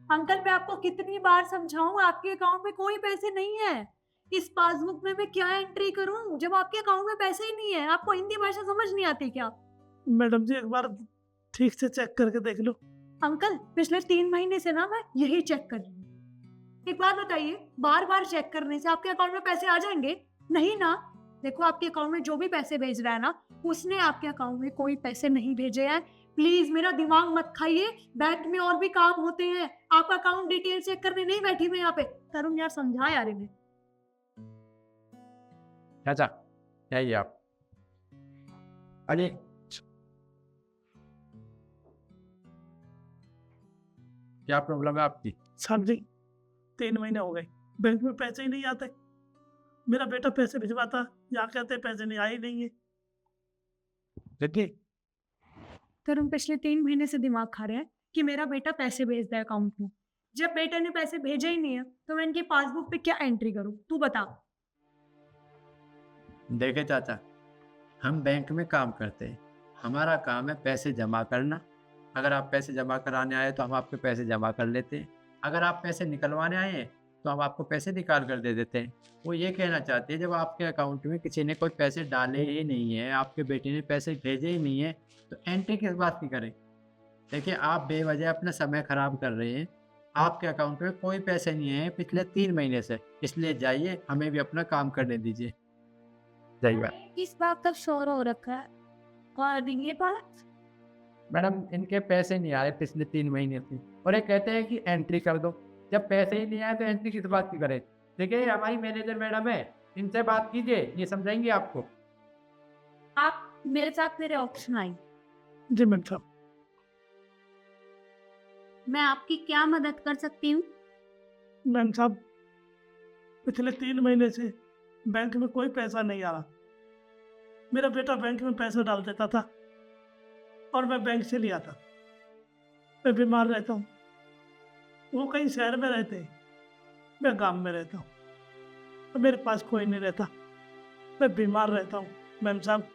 Uncle मैं आपको कितनी बार समझाऊं, आपके अकाउंट में कोई पैसे नहीं है। इस पासबुक में मैं क्या एंट्री करूं जब आपके अकाउंट में पैसे ही नहीं है? आपको हिंदी भाषा समझ नहीं आती क्या? मैडम जी एक बार ठीक से चेक करके देख लो। अंकल पिछले 3 महीने से ना मैं यही चेक कर रही हूँ। एक बात बताइए, बार बार चेक करने से आपके अकाउंट में पैसे आ जाएंगे? नहीं ना। देखो आपके अकाउंट में जो भी पैसे भेज रहा है ना, उसने आपके अकाउंट में कोई पैसे नहीं भेजे हैं। प्लीज मेरा दिमाग मत खाइए। बैंक में और भी काम होते हैं। आप अकाउंट डिटेल चेक करने नहीं बैठी मैं यहाँ पे। तरुण यार समझा यार इन्हें। चाचा, क्या ये आप? अरे क्या प्रॉब्लम है आपकी? साहब जी 3 महीने हो गए, बैंक में पैसे ही नहीं आते। मेरा बेटा पैसे भिजवाता, यहाँ कहते पैसे नहीं आए ही नहीं है। देखिए, तरुण पिछले 3 महीने से दिमाग खा रहे हैं कि मेरा बेटा पैसे भेजता है अकाउंट में। जब बेटे ने पैसे भेजे ही नहीं है तो मैं इनकी पासबुक पे क्या एंट्री करूँ? तू बता। देखे चाचा, हम बैंक में काम करते हैं। हमारा काम है पैसे जमा करना। अगर आप पैसे जमा कराने आए तो हम आपके पैसे जमा कर लेते हैं। अगर आप पैसे निकलवाने आए हैं तो हम आपको पैसे निकाल कर दे देते हैं। वो ये कहना चाहती है, जब आपके अकाउंट में किसी ने कोई पैसे डाले ही नहीं है, आपके बेटे ने पैसे भेजे ही नहीं है, तो एंट्री किस बात की करें? देखिए, आप बेवजह अपना समय खराब कर रहे हैं। आपके अकाउंट में कोई पैसे नहीं है पिछले 3 महीने से, इसलिए जाइए, हमें भी अपना काम करने दीजिए। जाइए। इस बात का शोर हो रखा है और ये बात। मैडम, इनके पैसे नहीं आए पिछले 3 महीने से, और ये कहते हैं कि एंट्री कर दो। जब पैसे ही नहीं आए तो एंट्री किस बात की करें? देखिए, ये हमारी मैनेजर मैडम है, इनसे बात कीजिए, ये समझाएंगे आपको। आप मेरे साथ मेरे ऑप्शन आई। जी मैम साहब। मैं आपकी क्या मदद कर सकती हूँ? मैम साहब पिछले 3 महीने से बैंक में कोई पैसा नहीं आ रहा। मेरा बेटा बैंक में पैसा डाल देता था और मैं बैंक से लिया था। मैं बीमार रहता हूँ, वो कहीं शहर में रहते हैं, मैं गांव में रहता हूँ, तो मेरे पास कोई नहीं रहता। मैं बीमार रहता हूँ मैम साहब।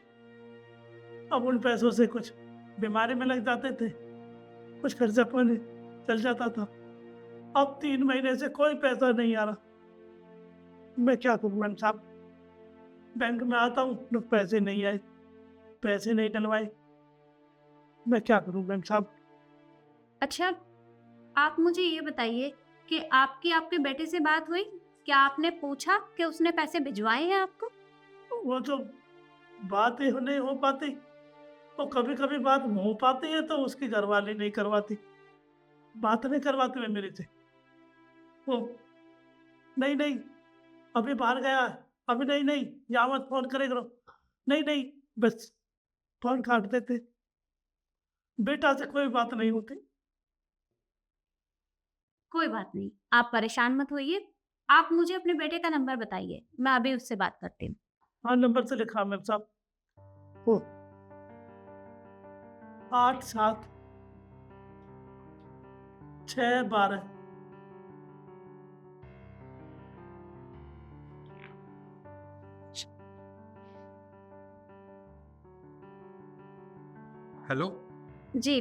अब उन पैसों से कुछ बीमारी में लग जाते थे, कुछ खर्चा पानी चल जाता था। अब 3 महीने से कोई पैसा नहीं आ रहा। मैं क्या करूँ मैम साहब? बैंक में आता हूँ तो पैसे नहीं आए, पैसे नहीं डलवाए। मैं क्या करूँ मैम साहब? अच्छा, आप मुझे ये बताइए कि आपकी आपके बेटे से बात हुई? क्या आपने पूछा कि उसने पैसे भिजवाए हैं आपको? वो तो बात ही नहीं हो पाती, तो कभी कभी बात हो पाती है तो उसकी घरवाली नहीं करवाती, बात नहीं करवाते हुए मेरे से। वो नहीं नहीं, अभी बाहर गया है, अभी नहीं नहीं, यहाँ मत फोन करे करो, नहीं नहीं, बस फोन काट देते। बेटा से कोई बात नहीं होती। कोई बात नहीं, आप परेशान मत होइए। आप मुझे अपने बेटे का नंबर बताइए, मैं अभी उससे बात करती हूँ। हाँ नंबर से लिखा मैम साहब, वो 87 6 12। हेलो। जी,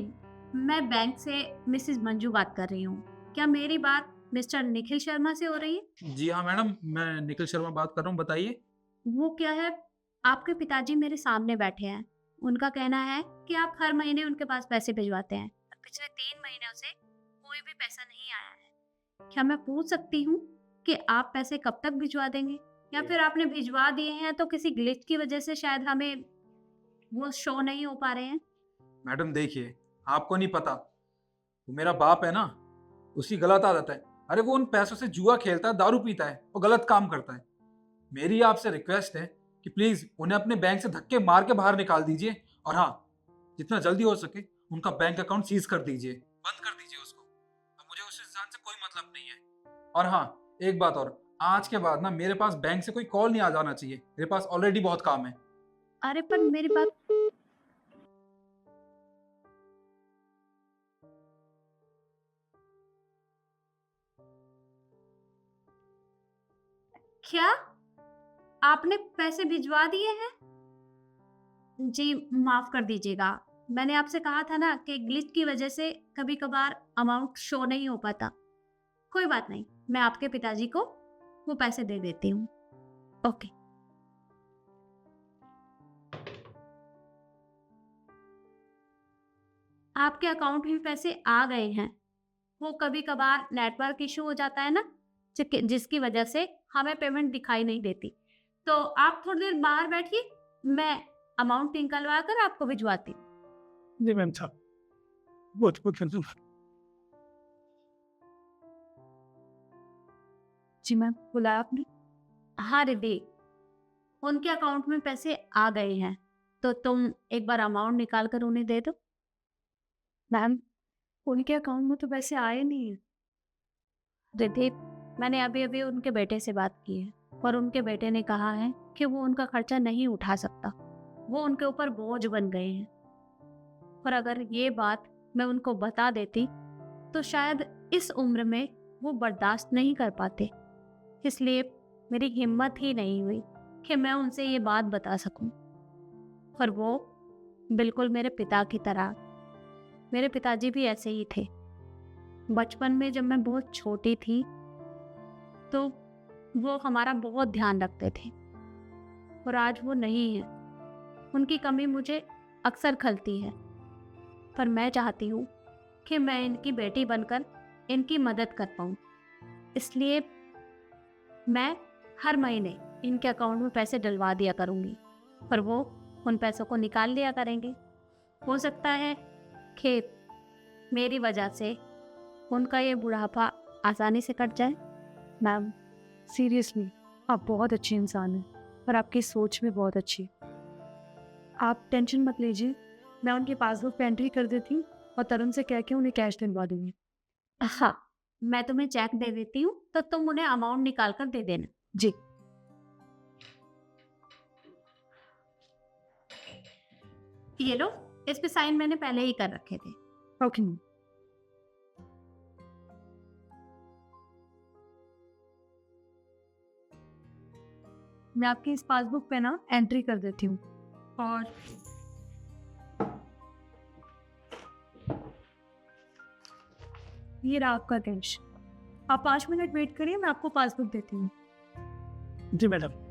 मैं बैंक से मिसेस मंजू बात कर रही हूँ। क्या मेरी बात मिस्टर निखिल शर्मा से हो रही है? जी हाँ मैडम, मैं निखिल शर्मा बात कर रहा हूँ, बताइए। वो क्या है, आपके पिताजी मेरे सामने बैठे हैं। उनका कहना है कि आप हर महीने उनके पास पैसे भिजवाते हैं। पिछले 3 महीनों से कोई भी पैसा नहीं आया है। क्या मैं पूछ सकती हूँ कि आप पैसे कब तक भिजवा देंगे? या फिर आपने भिजवा दिए हैं तो किसी ग्लिच की वजह से शायद हमें वो शो नहीं हो पा रहे हैं? मैडम देखिए, आपको नहीं पता, वो मेरा बाप है ना, उसकी गलत आदत है। अरे वो उन पैसों से जुआ खेलता है, दारू पीता है और गलत काम करता है। मेरी आपसे रिक्वेस्ट है कि प्लीज उन्हें अपने बैंक से धक्के मार के बाहर निकाल दीजिए, और हाँ, जितना जल्दी हो सके उनका बैंक अकाउंट सीज कर दीजिए, बंद कर दीजिए उसको। अब मुझे उस इंसान से कोई मतलब नहीं है। और हाँ, एक बात और, आज के बाद ना मेरे पास बैंक से कोई कॉल नहीं आ जाना चाहिए, मेरे पास ऑलरेडी बहुत काम है। अरे पर मेरी बात। क्या आपने पैसे भिजवा दिए हैं? जी माफ कर दीजिएगा, मैंने आपसे कहा था ना कि ग्लिच की वजह से कभी कभार अमाउंट शो नहीं हो पाता। कोई बात नहीं, मैं आपके पिताजी को वो पैसे दे देती हूँ। ओके। आपके अकाउंट में पैसे आ गए हैं। वो कभी कभार नेटवर्क इशू हो जाता है ना, जिसकी वजह से हमें पेमेंट दिखाई नहीं देती। तो आप थोड़ी देर बाहर बैठिए, मैं अमाउंट निकलवा कर आपको भिजवाती हूँ। जी मैम साहब, बहुत बहुत धन्यवाद। जी मैम, बुलाया आपने? हाँ रिद्धि, उनके अकाउंट में पैसे आ गए हैं, तो तुम एक बार अमाउंट निकाल कर उन्हें दे दो। मैम, उनके अकाउंट में तो पैसे आए नहीं है। रिद्धि, मैंने अभी अभी उनके बेटे से बात की है और उनके बेटे ने कहा है कि वो उनका खर्चा नहीं उठा सकता, वो उनके ऊपर बोझ बन गए हैं। और अगर ये बात मैं उनको बता देती तो शायद इस उम्र में वो बर्दाश्त नहीं कर पाते। इसलिए मेरी हिम्मत ही नहीं हुई कि मैं उनसे ये बात बता सकूं। और वो बिल्कुल मेरे पिता की तरह, मेरे पिताजी भी ऐसे ही थे। बचपन में जब मैं बहुत छोटी थी तो वो हमारा बहुत ध्यान रखते थे, और आज वो नहीं है। उनकी कमी मुझे अक्सर खलती है, पर मैं चाहती हूँ कि मैं इनकी बेटी बनकर इनकी मदद कर पाऊँ। इसलिए मैं हर महीने इनके अकाउंट में पैसे डलवा दिया करूँगी और वो उन पैसों को निकाल लिया करेंगे। हो सकता है कि मेरी वजह से उनका ये बुढ़ापा आसानी से कट जाए। मैम, सीरियसली आप बहुत अच्छी इंसान हैं और आपकी सोच भी बहुत अच्छी है। आप टेंशन मत लीजिए, मैं उनके पासबुक पे एंट्री कर देती हूँ और तरुण से कह के उन्हें कैश दिलवा दूंगी। हाँ, मैं तुम्हें चेक दे देती हूँ, तो तुम उन्हें अमाउंट निकाल कर दे देना। जी। ये लो, इस पे साइन मैंने पहले ही कर रखे थे। Okay ma'am. मैं आपकी इस पासबुक पे ना एंट्री कर देती हूँ। और ये रहा आपका कैश। आप 5 मिनट वेट करिए, मैं आपको पासबुक देती हूँ। जी मैडम।